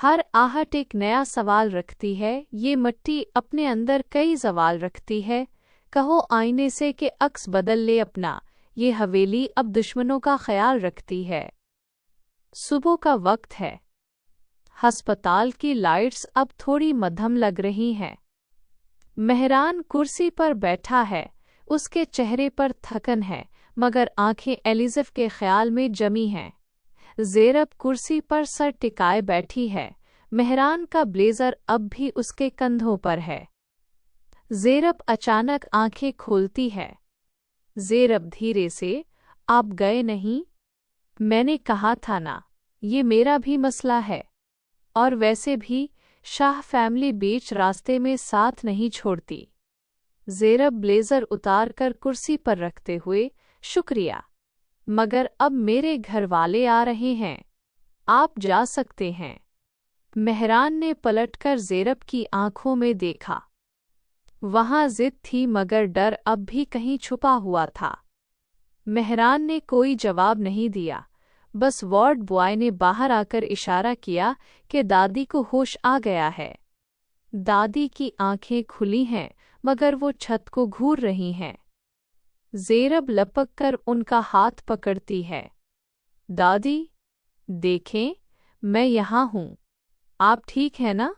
हर आहट एक नया सवाल रखती है। ये मिट्टी अपने अंदर कई सवाल रखती है। कहो आईने से कि अक्स बदल ले अपना, ये हवेली अब दुश्मनों का ख्याल रखती है। सुबह का वक्त है। अस्पताल की लाइट्स अब थोड़ी मध्यम लग रही हैं। मेहरान कुर्सी पर बैठा है। उसके चेहरे पर थकन है, मगर आंखें एलिज़ेफ के ख्याल में जमी हैं। ज़ेरब कुर्सी पर सर टिकाए बैठी है। मेहरान का ब्लेज़र अब भी उसके कंधों पर है। ज़ेरब अचानक आंखें खोलती है। ज़ेरब धीरे से, आप गए नहीं? मैंने कहा था ना, ये मेरा भी मसला है। और वैसे भी शाह फैमिली बीच रास्ते में साथ नहीं छोड़ती। ज़ेरब ब्लेज़र उतार कर कुर्सी पर रखते हुए, शुक्रिया, मगर अब मेरे घर वाले आ रहे हैं, आप जा सकते हैं। मेहरान ने पलटकर ज़ेरब की आंखों में देखा। वहाँ जिद थी, मगर डर अब भी कहीं छुपा हुआ था। मेहरान ने कोई जवाब नहीं दिया। बस वार्ड बॉय ने बाहर आकर इशारा किया कि दादी को होश आ गया है। दादी की आंखें खुली हैं, मगर वो छत को घूर रही हैं। ज़ेरब लपक कर उनका हाथ पकड़ती है। दादी, देखें, मैं यहाँ हूँ, आप ठीक हैं ना?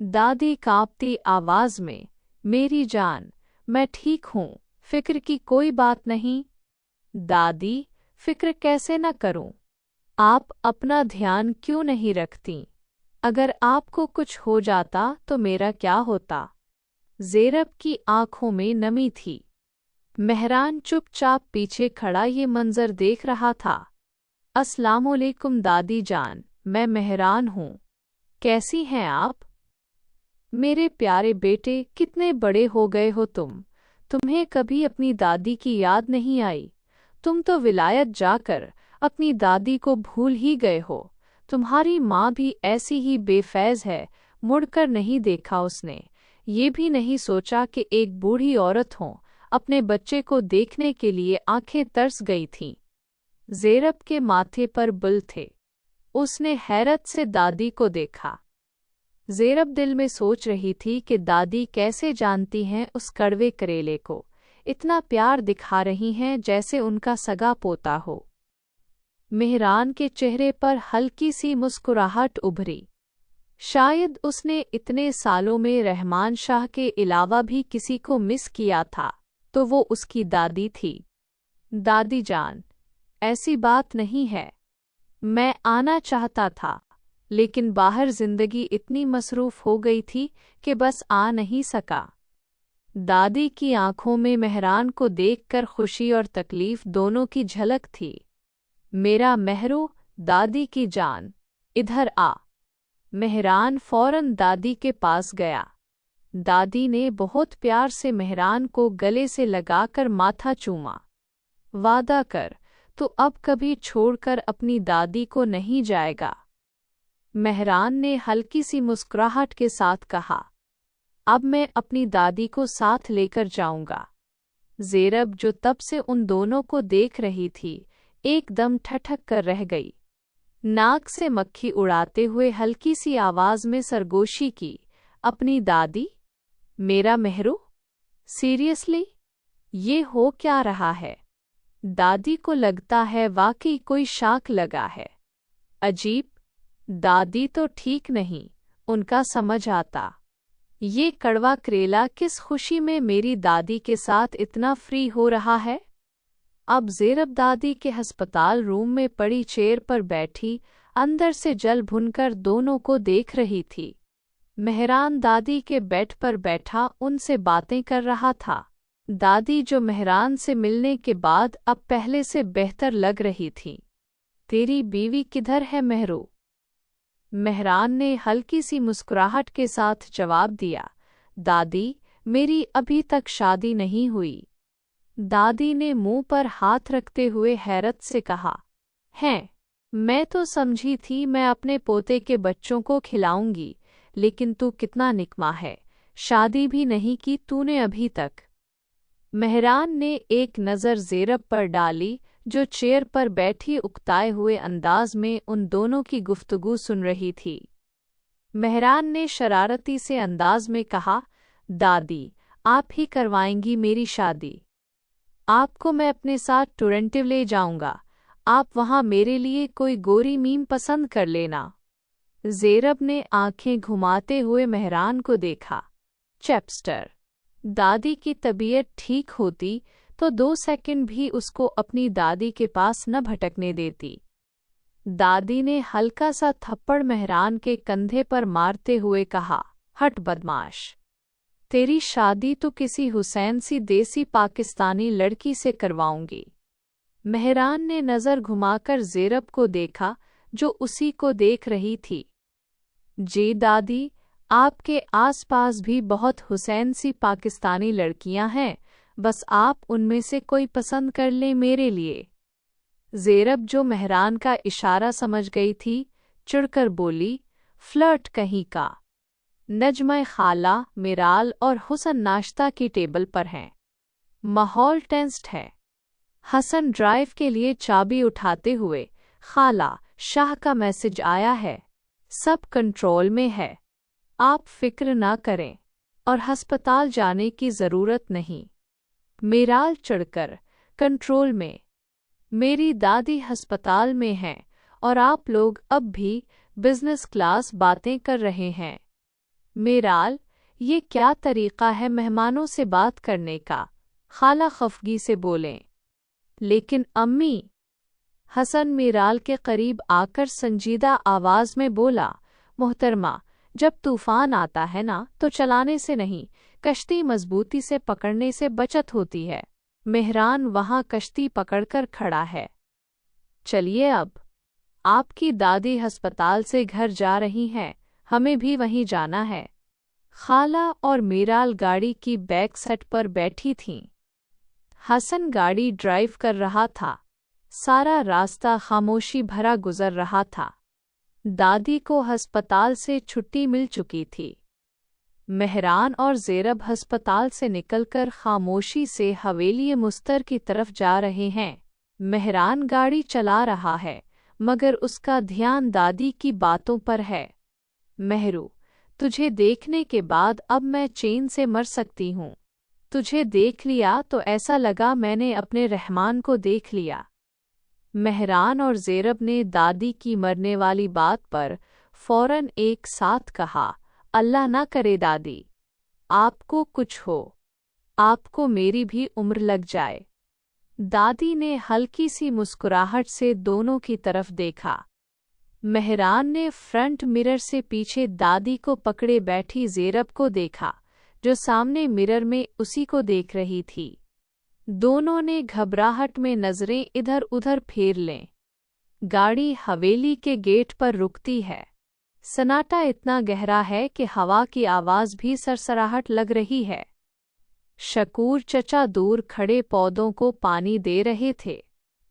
दादी कांपती आवाज़ में, मेरी जान, मैं ठीक हूँ, फिक्र की कोई बात नहीं। दादी, फिक्र कैसे न करूं? आप अपना ध्यान क्यों नहीं रखती? अगर आपको कुछ हो जाता तो मेरा क्या होता? ज़ेरब की आंखों में नमी थी। मेहरान चुपचाप पीछे खड़ा ये मंजर देख रहा था। अस्सलामुअलैकुम दादी जान, मैं मेहरान हूँ। कैसी हैं आप? मेरे प्यारे बेटे, कितने बड़े हो गए हो तुम? तुम्हें कभी अपनी दादी की याद नहीं आई? तुम तो विलायत जाकर अपनी दादी को भूल ही गए हो। तुम्हारी माँ भी ऐसी ही बेफैज़ है, मुड़कर नहीं देखा उसने। ये भी नहीं सोचा कि एक बूढ़ी औरत हो, अपने बच्चे को देखने के लिए आंखें तरस गई थीं। ज़ेरब के माथे पर बुल थे। उसने हैरत से दादी को देखा। ज़ेरब दिल में सोच रही थी कि दादी कैसे जानती हैं उस कड़वे करेले को, इतना प्यार दिखा रही हैं जैसे उनका सगा पोता हो। मेहरान के चेहरे पर हल्की सी मुस्कुराहट उभरी। शायद उसने इतने सालों में रहमान शाह के अलावा भी किसी को मिस किया था, तो वो उसकी दादी थी। दादी जान, ऐसी बात नहीं है। मैं आना चाहता था, लेकिन बाहर जिंदगी इतनी मसरूफ हो गई थी कि बस आ नहीं सका। दादी की आंखों में मेहरान को देखकर खुशी और तकलीफ दोनों की झलक थी। मेरा मेहरू, दादी की जान, इधर आ। मेहरान फौरन दादी के पास गया। दादी ने बहुत प्यार से मेहरान को गले से लगाकर माथा चूमा। वादा कर, तो अब कभी छोड़कर अपनी दादी को नहीं जाएगा। मेहरान ने हल्की सी मुस्कुराहट के साथ कहा, अब मैं अपनी दादी को साथ लेकर जाऊंगा। ज़ेरब, जो तब से उन दोनों को देख रही थी, एकदम ठठक कर रह गई। नाक से मक्खी उड़ाते हुए हल्की सी आवाज में सरगोशी की, अपनी दादी? मेरा मेहरू? सीरियसली? ये हो क्या रहा है? दादी को लगता है वाकई कोई शाक लगा है। अजीब, दादी तो ठीक नहीं, उनका समझ आता। ये कड़वा करेला किस खुशी में मेरी दादी के साथ इतना फ्री हो रहा है? अब ज़ेरब दादी के अस्पताल रूम में पड़ी चेयर पर बैठी अंदर से जल भुनकर दोनों को देख रही थी। मेहरान दादी के बेड पर बैठा उनसे बातें कर रहा था। दादी, जो मेहरान से मिलने के बाद अब पहले से बेहतर लग रही थी। तेरी बीवी किधर है मेहरू? मेहरान ने हल्की सी मुस्कुराहट के साथ जवाब दिया, दादी, मेरी अभी तक शादी नहीं हुई। दादी ने मुंह पर हाथ रखते हुए हैरत से कहा, हैं, मैं तो समझी थी मैं अपने पोते के बच्चों को खिलाऊंगी, लेकिन तू कितना निकम्मा है, शादी भी नहीं की तूने अभी तक। मेहरान ने एक नज़र ज़ेरब पर डाली, जो चेयर पर बैठी उकताए हुए अंदाज में उन दोनों की गुफ्तगू सुन रही थी। मेहरान ने शरारती से अंदाज में कहा, दादी, आप ही करवाएंगी मेरी शादी। आपको मैं अपने साथ टोरंटो ले जाऊंगा, आप वहां मेरे लिए कोई गोरी मीम पसंद कर लेना। ज़ेरब ने आंखें घुमाते हुए मेहरान को देखा। चेपस्टर। दादी की तबीयत ठीक होती तो 2 सेकंड भी उसको अपनी दादी के पास न भटकने देती। दादी ने हल्का सा थप्पड़ मेहरान के कंधे पर मारते हुए कहा, हट बदमाश, तेरी शादी तो किसी हुसैन सी देसी पाकिस्तानी लड़की से करवाऊंगी। मेहरान ने नज़र घुमाकर ज़ेरब को देखा जो उसी को देख रही थी। जी दादी, आपके आसपास भी बहुत हुसैन सी पाकिस्तानी लड़कियां हैं, बस आप उनमें से कोई पसंद कर लें मेरे लिए। ज़ेरब जो मेहरान का इशारा समझ गई थी, चिढ़कर बोली, फ्लर्ट कहीं का। नजमा खाला, मिराल और हुसन नाश्ता की टेबल पर हैं। माहौल टेंस्ड है। हसन ड्राइव के लिए चाबी उठाते हुए, खाला, शाह का मैसेज आया है, सब कंट्रोल में है, आप फिक्र ना करें और अस्पताल जाने की ज़रूरत नहीं। मिराल चढ़कर, कंट्रोल में? मेरी दादी अस्पताल में हैं और आप लोग अब भी बिजनेस क्लास बातें कर रहे हैं। मिराल, ये क्या तरीक़ा है मेहमानों से बात करने का? खाला खफगी से बोलें। लेकिन अम्मी। हसन मिराल के करीब आकर संजीदा आवाज़ में बोला, मोहतरमा, जब तूफ़ान आता है ना तो चलाने से नहीं, कश्ती मजबूती से पकड़ने से बचत होती है। मेहरान वहाँ कश्ती पकड़कर खड़ा है। चलिए अब, आपकी दादी अस्पताल से घर जा रही हैं, हमें भी वहीं जाना है। खाला और मिराल गाड़ी की बैक सीट पर बैठी थीं। हसन गाड़ी ड्राइव कर रहा था। सारा रास्ता खामोशी भरा गुजर रहा था। दादी को अस्पताल से छुट्टी मिल चुकी थी। मेहरान और ज़ेरब अस्पताल से निकलकर खामोशी से हवेली मुस्तर की तरफ जा रहे हैं। मेहरान गाड़ी चला रहा है, मगर उसका ध्यान दादी की बातों पर है। मेहरू, तुझे देखने के बाद अब मैं चैन से मर सकती हूँ। तुझे देख लिया तो ऐसा लगा मैंने अपने रहमान को देख लिया। मेहरान और ज़ेरब ने दादी की मरने वाली बात पर फौरन एक साथ कहा, अल्लाह ना करे दादी, आपको कुछ हो, आपको मेरी भी उम्र लग जाए। दादी ने हल्की सी मुस्कुराहट से दोनों की तरफ देखा। मेहरान ने फ्रंट मिरर से पीछे दादी को पकड़े बैठी ज़ेरब को देखा, जो सामने मिरर में उसी को देख रही थी। दोनों ने घबराहट में नज़रें इधर उधर फेर लें। गाड़ी हवेली के गेट पर रुकती है। सन्नाटा इतना गहरा है कि हवा की आवाज़ भी सरसराहट लग रही है। शकूर चचा दूर खड़े पौधों को पानी दे रहे थे।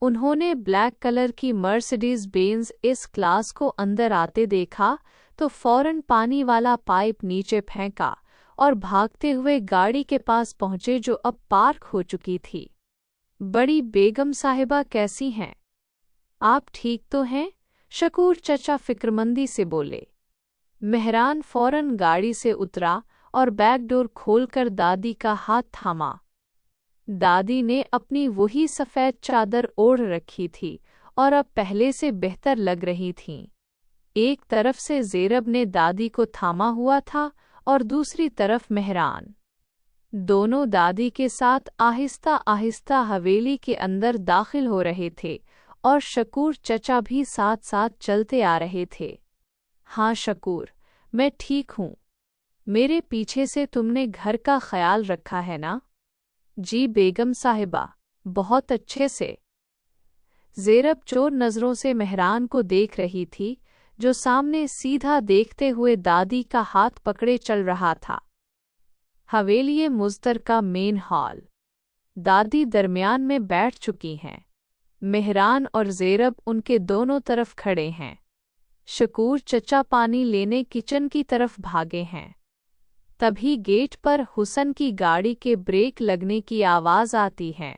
उन्होंने ब्लैक कलर की मर्सिडीज बेंज इस क्लास को अंदर आते देखा तो फौरन पानी वाला पाइप नीचे फेंका और भागते हुए गाड़ी के पास पहुंचे जो अब पार्क हो चुकी थी। बड़ी बेगम साहिबा कैसी हैं? आप ठीक तो हैं? शकूर चचा फिक्रमंदी से बोले। मेहरान फौरन गाड़ी से उतरा और बैक डोर खोलकर दादी का हाथ थामा। दादी ने अपनी वही सफ़ेद चादर ओढ़ रखी थी और अब पहले से बेहतर लग रही थीं। एक तरफ से ज़ेरब ने दादी को थामा हुआ था और दूसरी तरफ मेहरान। दोनों दादी के साथ आहिस्ता आहिस्ता हवेली के अंदर दाखिल हो रहे थे और शकूर चचा भी साथ साथ चलते आ रहे थे। हाँ शकूर, मैं ठीक हूँ। मेरे पीछे से तुमने घर का ख्याल रखा है ना? जी बेगम साहिबा, बहुत अच्छे से। ज़ेरब चोर नज़रों से मेहरान को देख रही थी, जो सामने सीधा देखते हुए दादी का हाथ पकड़े चल रहा था। हवेली मुज़्तर का मेन हॉल। दादी दरमियान में बैठ चुकी हैं। मेहरान और ज़ेरब उनके दोनों तरफ खड़े हैं। शकूर चचा पानी लेने किचन की तरफ भागे हैं। तभी गेट पर हुसन की गाड़ी के ब्रेक लगने की आवाज़ आती है।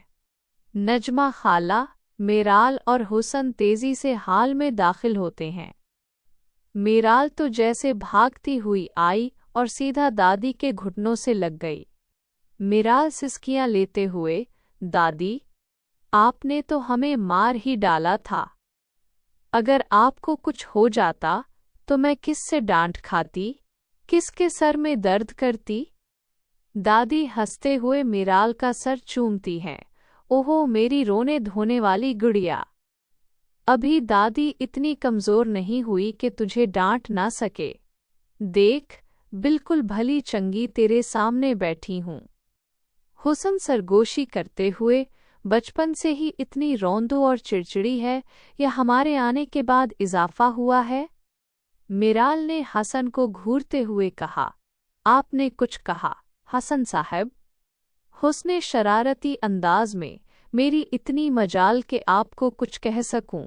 नजमा खाला, मिराल और हुसन तेज़ी से हाल में दाखिल होते हैं। मीराल तो जैसे भागती हुई आई और सीधा दादी के घुटनों से लग गई। मीराल सिसकियां लेते हुए, दादी, आपने तो हमें मार ही डाला था। अगर आपको कुछ हो जाता तो मैं किससे डांट खाती, किसके सर में दर्द करती? दादी हंसते हुए मीराल का सर चूमती हैं। ओहो मेरी रोने धोने वाली गुड़िया, अभी दादी इतनी कमजोर नहीं हुई कि तुझे डांट ना सके। देख, बिल्कुल भली चंगी तेरे सामने बैठी हूँ। हुसन सरगोशी करते हुए, बचपन से ही इतनी रौंदू और चिड़चिड़ी है या हमारे आने के बाद इजाफा हुआ है? मीराल ने हसन को घूरते हुए कहा। आपने कुछ कहा हसन साहब? हुस्ने शरारती अंदाज में, मेरी इतनी मजाल कि आपको कुछ कह सकूं।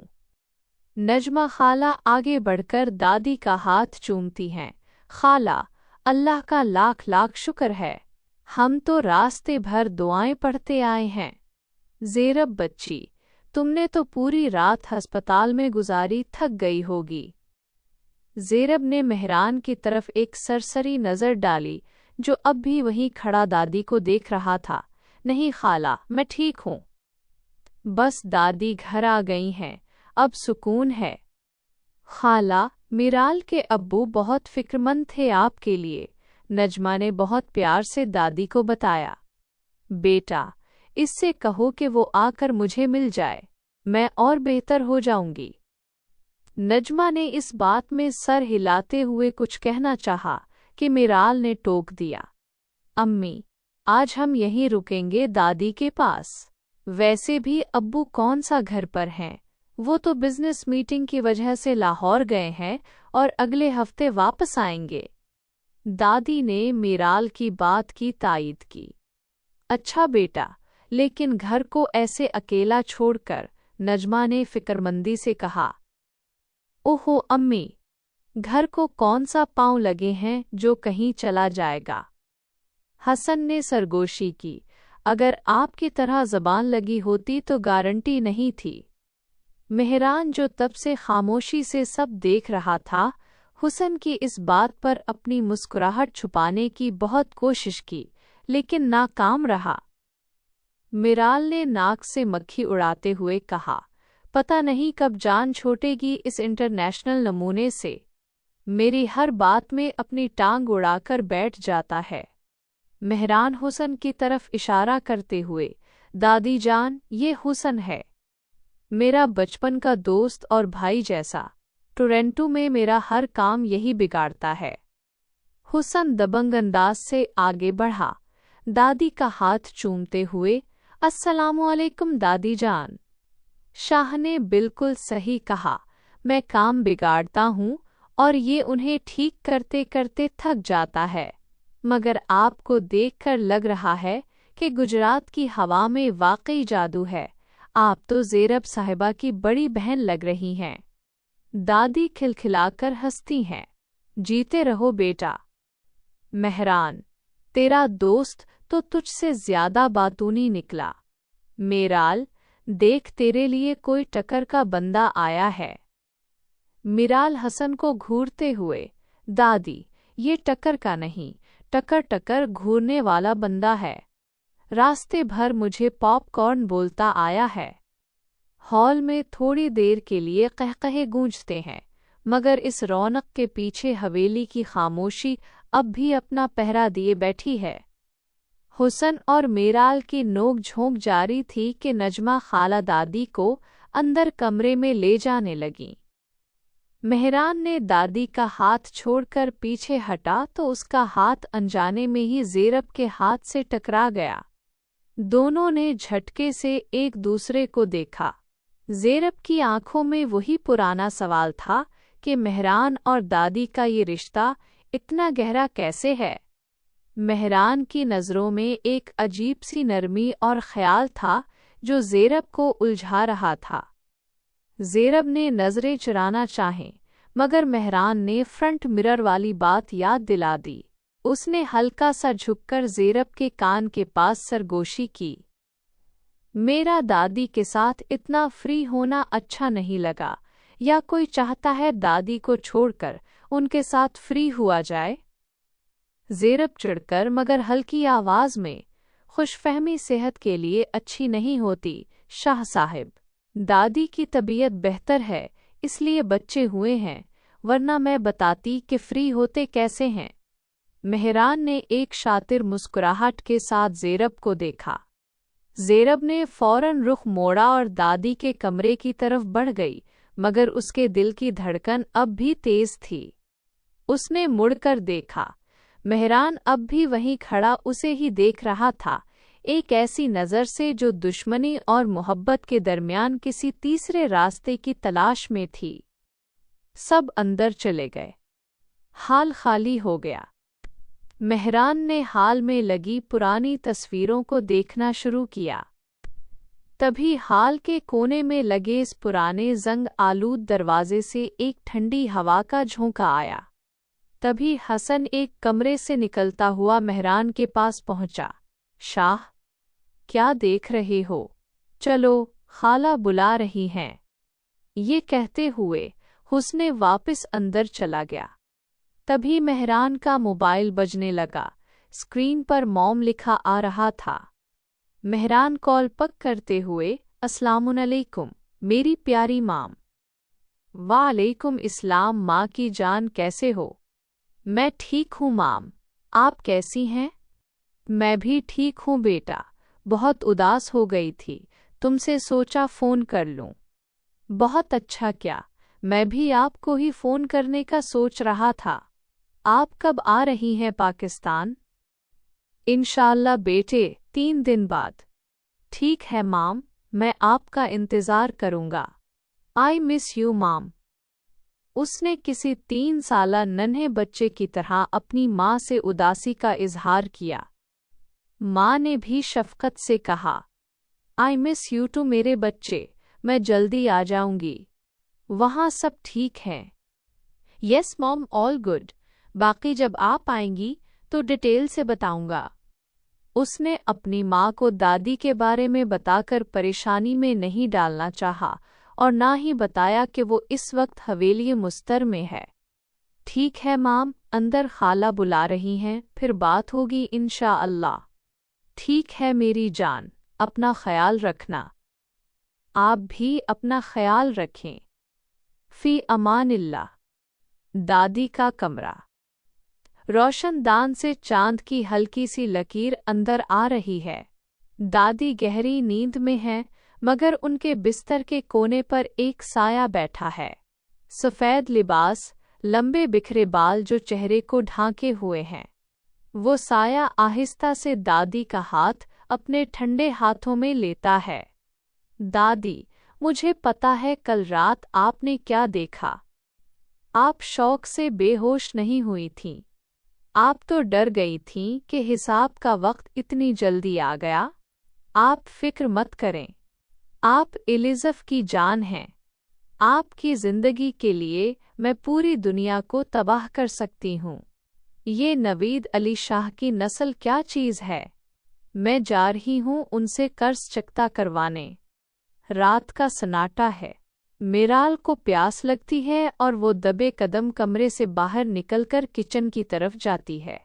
नजमा खाला आगे बढ़कर दादी का हाथ चूमती हैं। खाला, अल्लाह का लाख लाख शुक्र है, हम तो रास्ते भर दुआएं पढ़ते आए हैं। ज़ेरब बच्ची, तुमने तो पूरी रात अस्पताल में गुजारी, थक गई होगी। ज़ेरब ने मेहरान की तरफ एक सरसरी नज़र डाली, जो अब भी वहीं खड़ा दादी को देख रहा था। नहीं खाला, मैं ठीक हूँ। बस दादी घर आ गई हैं, अब सुकून है। खाला, मीराल के अब्बू बहुत फिक्रमंद थे आपके लिए, नजमा ने बहुत प्यार से दादी को बताया। बेटा, इससे कहो कि वो आकर मुझे मिल जाए, मैं और बेहतर हो जाऊंगी। नजमा ने इस बात में सर हिलाते हुए कुछ कहना चाहा कि मीराल ने टोक दिया। अम्मी, आज हम यहीं रुकेंगे दादी के पास। वैसे भी अब्बू कौन सा घर पर हैं, वो तो बिजनेस मीटिंग की वजह से लाहौर गए हैं और अगले हफ्ते वापस आएंगे। दादी ने मीराल की बात की तायीद की। अच्छा बेटा, लेकिन घर को ऐसे अकेला छोड़कर, नजमा ने फिक्रमंदी से कहा। ओहो अम्मी, घर को कौन सा पांव लगे हैं जो कहीं चला जाएगा? हसन ने सरगोशी की। अगर आपकी तरह ज़बान लगी होती तो गारंटी नहीं थी। मेहरान जो तब से खामोशी से सब देख रहा था, हुसन की इस बात पर अपनी मुस्कुराहट छुपाने की बहुत कोशिश की, लेकिन नाकाम रहा। मीराल ने नाक से मक्खी उड़ाते हुए कहा, पता नहीं कब जान छोटेगी इस इंटरनेशनल नमूने से। मेरी हर बात में अपनी टांग उड़ाकर बैठ जाता है। मेहरान हुसन की तरफ इशारा करते हुए, दादी जान, ये हुसन है, मेरा बचपन का दोस्त और भाई जैसा। टोरंटो में मेरा हर काम यही बिगाड़ता है। हुसन दबंग अंदाज से आगे बढ़ा, दादी का हाथ चूमते हुए, अस्सलामुअलैकुम दादी जान। शाह ने बिल्कुल सही कहा, मैं काम बिगाड़ता हूँ और ये उन्हें ठीक करते करते थक जाता है, मगर आपको देखकर लग रहा है कि गुजरात की हवा में वाकई जादू है। आप तो ज़ेरब साहिबा की बड़ी बहन लग रही हैं। दादी खिलखिलाकर हंसती हैं। जीते रहो बेटा। मेहरान, तेरा दोस्त तो तुझसे ज्यादा बातूनी निकला। मीराल, देख तेरे लिए कोई टक्कर का बंदा आया है। मीराल हसन को घूरते हुए, दादी, ये टक्कर का नहीं, टक्कर टक्कर घूरने वाला बंदा है। रास्ते भर मुझे पॉपकॉर्न बोलता आया है। हॉल में थोड़ी देर के लिए कहकहे गूंजते हैं, मगर इस रौनक के पीछे हवेली की खामोशी अब भी अपना पहरा दिए बैठी है। हुसन और मीराल की नोक झोंक जारी थी कि नजमा खाला दादी को अंदर कमरे में ले जाने लगी। मेहरान ने दादी का हाथ छोड़कर पीछे हटा तो उसका हाथ अनजाने में ही ज़ेरब के हाथ से टकरा गया। दोनों ने झटके से एक दूसरे को देखा। ज़ेरब की आंखों में वही पुराना सवाल था कि मेहरान और दादी का ये रिश्ता इतना गहरा कैसे है। मेहरान की नज़रों में एक अजीब सी नरमी और ख्याल था जो ज़ेरब को उलझा रहा था। ज़ेरब ने नज़रें चुराना चाहें, मगर मेहरान ने फ्रंट मिरर वाली बात याद दिला दी। उसने हल्का सा झुककर ज़ेरब के कान के पास सरगोशी की। मेरा दादी के साथ इतना फ्री होना अच्छा नहीं लगा। या कोई चाहता है दादी को छोड़कर उनके साथ फ्री हुआ जाए? ज़ेरब चिढ़कर मगर हल्की आवाज़ में, खुशफहमी सेहत के लिए अच्छी नहीं होती शाह साहिब। दादी की तबीयत बेहतर है इसलिए बच्चे हुए हैं, वरना मैं बताती कि फ्री होते कैसे हैं। मेहरान ने एक शातिर मुस्कुराहट के साथ ज़ेरब को देखा। ज़ेरब ने फौरन रुख मोड़ा और दादी के कमरे की तरफ बढ़ गई, मगर उसके दिल की धड़कन अब भी तेज थी। उसने मुड़कर देखा। मेहरान अब भी वहीं खड़ा उसे ही देख रहा था, एक ऐसी नज़र से जो दुश्मनी और मोहब्बत के दरमियान किसी तीसरे रास्ते की तलाश में थी। सब अंदर चले गए। हाल खाली हो गया। मेहरान ने हाल में लगी पुरानी तस्वीरों को देखना शुरू किया। तभी हाल के कोने में लगे इस पुराने जंग आलूद दरवाजे से एक ठंडी हवा का झोंका आया। तभी हसन एक कमरे से निकलता हुआ मेहरान के पास पहुंचा। शाह, क्या देख रहे हो? चलो, खाला बुला रही हैं। ये कहते हुए हुस्ने वापस अंदर चला गया। तभी मेहरान का मोबाइल बजने लगा। स्क्रीन पर मॉम लिखा आ रहा था। मेहरान कॉल पक करते हुए, अस्सलामुअलैकुम मेरी प्यारी माम। वालेकुम इस्लाम माँ की जान, कैसे हो? मैं ठीक हूँ माम, आप कैसी हैं? मैं भी ठीक हूँ बेटा, बहुत उदास हो गई थी, तुमसे सोचा फ़ोन कर लूँ। बहुत अच्छा किया, मैं भी आपको ही फ़ोन करने का सोच रहा था। आप कब आ रही हैं पाकिस्तान? इंशाअल्लाह बेटे, 3 दिन बाद। ठीक है माम, मैं आपका इंतज़ार करूँगा। आई मिस यू माम। उसने किसी 3 साला नन्हे बच्चे की तरह अपनी माँ से उदासी का इजहार किया। माँ ने भी शफ़क़त से कहा, आई मिस यू टू मेरे बच्चे, मैं जल्दी आ जाऊंगी। वहाँ सब ठीक हैं? यस मॉम, ऑल गुड, बाकी जब आप आएंगी तो डिटेल से बताऊंगा। उसने अपनी माँ को दादी के बारे में बताकर परेशानी में नहीं डालना चाहा और ना ही बताया कि वो इस वक्त हवेली मुस्तर में है। ठीक है माम, अंदर खाला बुला रही हैं, फिर बात होगी इंशाअल्लाह। ठीक है मेरी जान, अपना ख्याल रखना। आप भी अपना ख्याल रखें। फ़ी अमानिल्लाह। दादी का कमरा। रोशनदान से चांद की हल्की सी लकीर अंदर आ रही है। दादी गहरी नींद में है, मगर उनके बिस्तर के कोने पर एक साया बैठा है। सफ़ेद लिबास, लंबे बिखरे बाल जो चेहरे को ढांके हुए हैं। वो साया आहिस्ता से दादी का हाथ अपने ठंडे हाथों में लेता है। दादी, मुझे पता है कल रात आपने क्या देखा। आप शौक से बेहोश नहीं हुई थीं। आप तो डर गई थीं कि हिसाब का वक्त इतनी जल्दी आ गया। आप फिक्र मत करें, आप एलिज़फ की जान हैं। आपकी ज़िंदगी के लिए मैं पूरी दुनिया को तबाह कर सकती हूँ। ये नवीद अली शाह की नस्ल क्या चीज़ है। मैं जा रही हूँ उनसे कर्ज चकता करवाने। रात का सन्नाटा है। मेराल को प्यास लगती है और वो दबे कदम कमरे से बाहर निकलकर किचन की तरफ जाती है।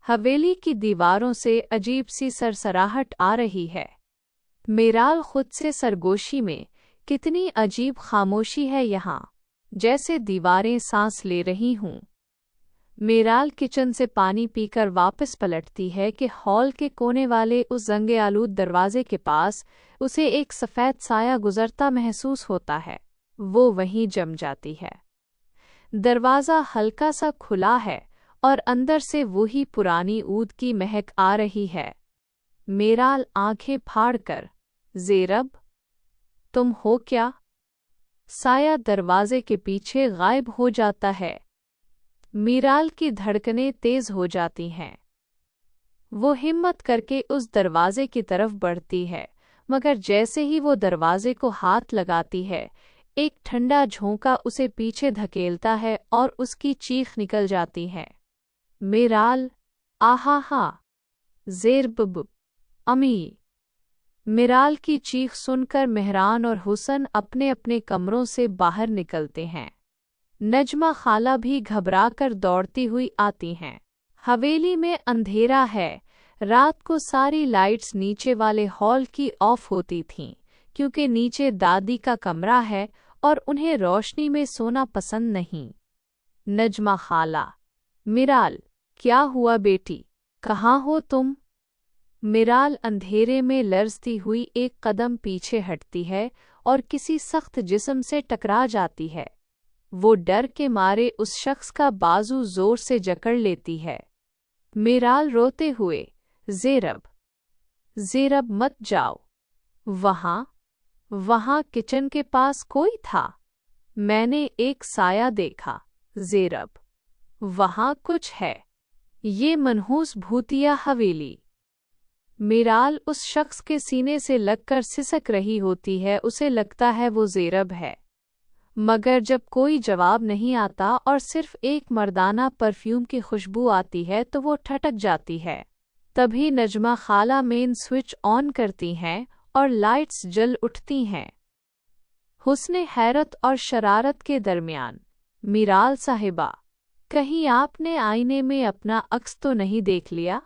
हवेली की दीवारों से अजीब सी सरसराहट आ रही है। मेराल खुद से सरगोशी में, कितनी अजीब खामोशी है यहाँ, जैसे दीवारें सांस ले रही हूँ। मेराल किचन से पानी पीकर वापस पलटती है कि हॉल के कोने वाले उस जंगे आलूद दरवाजे के पास उसे एक सफ़ेद साया गुजरता महसूस होता है। वो वहीं जम जाती है। दरवाज़ा हल्का सा खुला है और अंदर से वही पुरानी ऊद की महक आ रही है। मेराल आंखें फाड़कर, ज़ेरब, तुम हो क्या? साया दरवाजे के पीछे गायब हो जाता है। मीराल की धड़कनें तेज हो जाती हैं। वो हिम्मत करके उस दरवाजे की तरफ बढ़ती है, मगर जैसे ही वो दरवाजे को हाथ लगाती है, एक ठंडा झोंका उसे पीछे धकेलता है और उसकी चीख निकल जाती है। मीराल, आहा हा, ज़ेरब, अमी। میرال کی چیخ سن کر مہران اور حسن اپنے اپنے کمروں سے باہر نکلتے ہیں۔ نجمہ خالہ بھی گھبرا کر دوڑتی ہوئی آتی ہیں۔ حویلی میں اندھیرا ہے۔ رات کو ساری لائٹس نیچے والے ہال کی آف ہوتی تھیں کیونکہ نیچے دادی کا کمرہ ہے اور انہیں روشنی میں سونا پسند نہیں۔ نجمہ خالہ: میرال، کیا ہوا بیٹی؟ کہاں ہو تم؟ میرال اندھیرے میں لرزتی ہوئی ایک قدم پیچھے ہٹتی ہے اور کسی سخت جسم سے ٹکرا جاتی ہے۔ وہ ڈر کے مارے اس شخص کا بازو زور سے جکڑ لیتی ہے۔ میرال روتے ہوئے: زیرب، زیرب مت جاؤ۔ وہاں کچن کے پاس کوئی تھا۔ میں نے ایک سایہ دیکھا۔ زیرب: وہاں کچھ ہے۔ یہ منحوس بھوتیا حویلی۔ میرال اس شخص کے سینے سے لگ کر سسک رہی ہوتی ہے، اسے لگتا ہے وہ زیرب ہے، مگر جب کوئی جواب نہیں آتا اور صرف ایک مردانہ پرفیوم کی خوشبو آتی ہے تو وہ ٹھٹک جاتی ہے۔ تبھی نجمہ خالہ مین سوئچ آن کرتی ہیں اور لائٹس جل اٹھتی ہیں۔ حسن حیرت اور شرارت کے درمیان: میرال صاحبہ، کہیں آپ نے آئینے میں اپنا عکس تو نہیں دیکھ لیا؟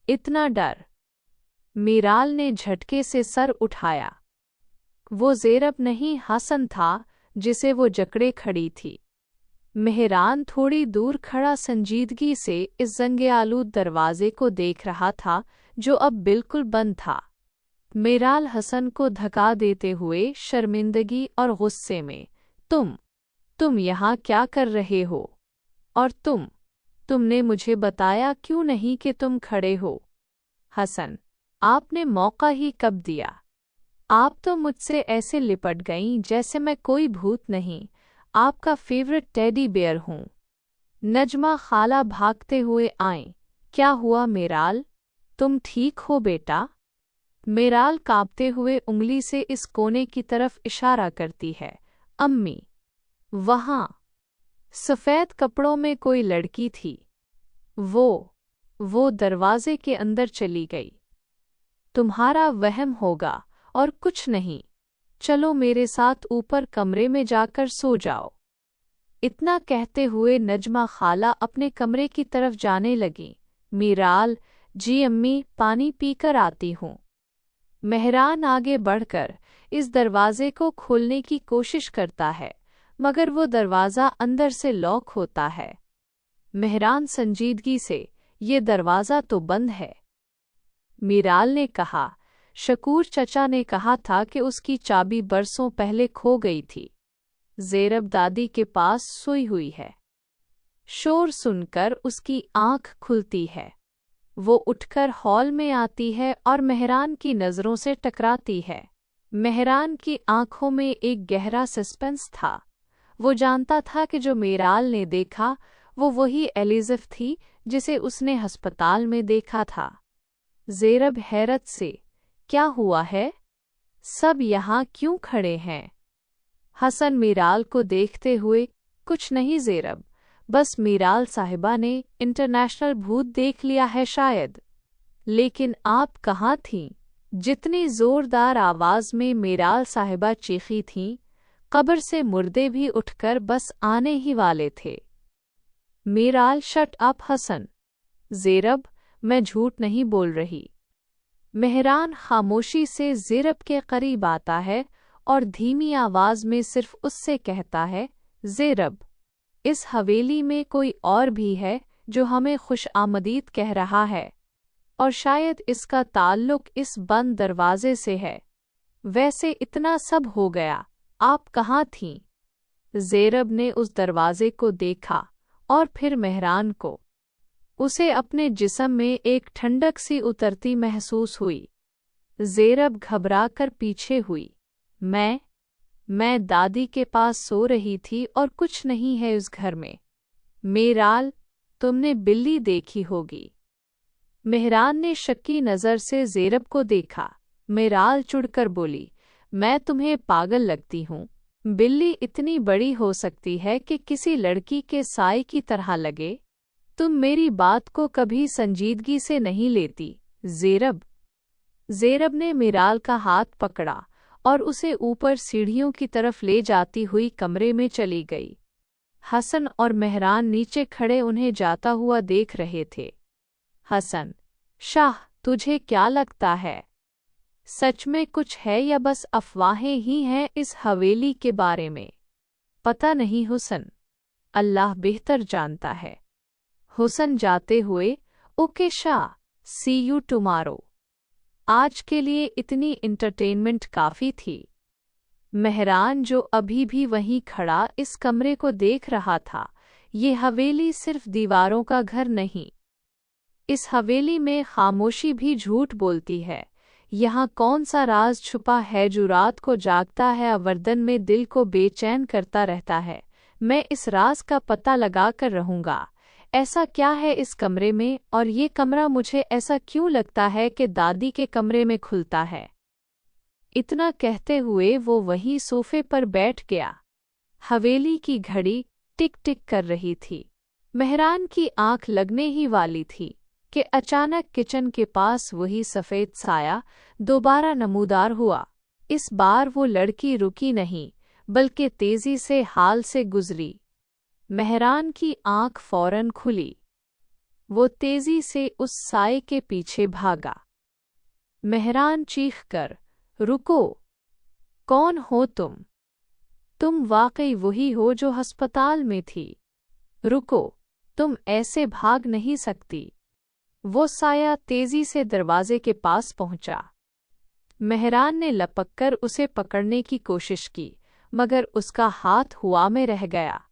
اتنا ڈر۔ میرال نے جھٹکے سے سر اٹھایا۔ وہ زیرب نہیں، حسن تھا جسے وہ جکڑے کھڑی تھی۔ مہران تھوڑی دور کھڑا سنجیدگی سے اس زنگ آلود دروازے کو دیکھ رہا تھا جو اب بالکل بند تھا۔ میرال حسن کو دھکا دیتے ہوئے شرمندگی اور غصے میں: تم یہاں کیا کر رہے ہو؟ اور تم نے مجھے بتایا کیوں نہیں کہ تم کھڑے ہو؟ حسن: آپ نے موقع ہی کب دیا؟ آپ تو مجھ سے ایسے لپٹ گئیں جیسے میں کوئی بھوت نہیں، آپ کا فیورٹ ٹیڈی بیئر ہوں۔ نجمہ خالہ بھاگتے ہوئے آئیں۔ کیا ہوا میرال؟ تم ٹھیک ہو بیٹا؟ میرال کانپتے ہوئے انگلی سے اس کونے کی طرف اشارہ کرتی ہے۔ امی، وہاں سفید کپڑوں میں کوئی لڑکی تھی، وہ دروازے کے اندر چلی گئی۔ تمہارا وہم ہوگا اور کچھ نہیں، چلو میرے ساتھ اوپر کمرے میں جا کر سو جاؤ۔ اتنا کہتے ہوئے نجمہ خالہ اپنے کمرے کی طرف جانے لگیں۔ میرال: جی امی، پانی پی کر آتی ہوں۔ مہران آگے بڑھ کر اس دروازے کو کھولنے کی کوشش کرتا ہے مگر وہ دروازہ اندر سے لاک ہوتا ہے۔ مہران سنجیدگی سے: یہ دروازہ تو بند ہے۔ میرال نے کہا: شکور چچا نے کہا تھا کہ اس کی چابی برسوں پہلے کھو گئی تھی۔ زیرب دادی کے پاس سوئی ہوئی ہے۔ شور سن کر اس کی آنکھ کھلتی ہے۔ وہ اٹھ کر ہال میں آتی ہے اور مہران کی نظروں سے ٹکراتی ہے۔ مہران کی آنکھوں میں ایک گہرا سسپنس تھا۔ وہ جانتا تھا کہ جو میرال نے دیکھا وہ وہی ایلیزف تھی جسے اس نے ہسپتال میں دیکھا تھا۔ زیرب حیرت سے: کیا ہوا ہے؟ سب یہاں کیوں کھڑے ہیں؟ حسن میرال کو دیکھتے ہوئے: کچھ نہیں زیرب، بس میرال صاحبہ نے انٹرنیشنل بھوت دیکھ لیا ہے شاید۔ لیکن آپ کہاں تھیں؟ جتنی زوردار آواز میں میرال صاحبہ چیخی تھیں، قبر سے مردے بھی اٹھ کر بس آنے ہی والے تھے۔ میرال: شٹ اپ حسن۔ زیرب: میں جھوٹ نہیں بول رہی۔ مہران خاموشی سے زیرب کے قریب آتا ہے اور دھیمی آواز میں صرف اس سے کہتا ہے: زیرب، اس حویلی میں کوئی اور بھی ہے جو ہمیں خوش آمدید کہہ رہا ہے، اور شاید اس کا تعلق اس بند دروازے سے ہے۔ ویسے اتنا سب ہو گیا، آپ کہاں تھیں؟ زیرب نے اس دروازے کو دیکھا اور پھر مہران کو۔ اسے اپنے جسم میں ایک ٹھنڈک سی اترتی محسوس ہوئی۔ زیرب گھبرا کر پیچھے ہوئی۔ میں دادی کے پاس سو رہی تھی اور کچھ نہیں ہے اس گھر میں۔ میرال: تم نے بلی دیکھی ہوگی۔ مہران نے شکی نظر سے زیرب کو دیکھا۔ میرال چڑھ کر بولی: میں تمہیں پاگل لگتی ہوں؟ بلی اتنی بڑی ہو سکتی ہے کہ کسی لڑکی کے سائے کی طرح لگے؟ تم میری بات کو کبھی سنجیدگی سے نہیں لیتی۔ زیرب: ज़ेनब ने मीराल का हाथ पकड़ा और उसे ऊपर सीढ़ियों की तरफ ले जाती हुई कमरे में चली गई। हसन और मेहरान नीचे खड़े उन्हें जाता हुआ देख रहे थे। हसन: शाह, तुझे क्या लगता है, सच में कुछ है या बस अफवाहें ही हैं इस हवेली के बारे में? पता नहीं हुसन, अल्लाह बेहतर जानता है। हुसन जाते हुए: okay Shah, see you tomorrow. आज के लिए इतनी इंटरटेनमेंट काफ़ी थी। मेहरान, जो अभी भी वहीं खड़ा इस कमरे को देख रहा था, ये हवेली सिर्फ दीवारों का घर नहीं, इस हवेली में खामोशी भी झूठ बोलती है। यहाँ कौन सा राज छुपा है जो रात को जागता है, आवर्दन में दिल को बेचैन करता रहता है? मैं इस राज का पता लगा कर रहूँगा। ऐसा क्या है इस कमरे में, और ये कमरा मुझे ऐसा क्यों लगता है कि दादी के कमरे में खुलता है? इतना कहते हुए वो वहीं सोफे पर बैठ गया। हवेली की घड़ी टिक टिक कर रही थी। मेहरान की आंख लगने ही वाली थी कि अचानक किचन के पास वही सफ़ेद साया दोबारा नमूदार हुआ। इस बार वो लड़की रुकी नहीं, बल्कि तेज़ी से हाल से गुजरी। मेहरान की आंख फौरन खुली। वो तेज़ी से उस साए के पीछे भागा। मेहरान चीख कर: रुको, कौन हो तुम? तुम वाकई वही हो जो अस्पताल में थी। रुको, तुम ऐसे भाग नहीं सकती। वो साया तेजी से दरवाजे के पास पहुंचा। मेहरान ने लपककर उसे पकड़ने की कोशिश की, मगर उसका हाथ हवा में रह गया।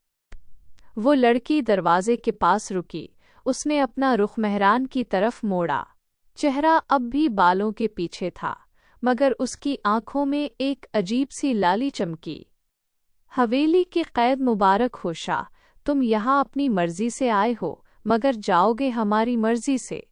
वो लड़की दरवाजे के पास रुकी। उसने अपना रुख मेहरान की तरफ मोड़ा। चेहरा अब भी बालों के पीछे था, मगर उसकी आंखों में एक अजीब सी लाली चमकी। हवेली के कैद मुबारक हो शाह, तुम यहाँ अपनी मर्जी से आए हो, मगर जाओगे हमारी मर्जी से।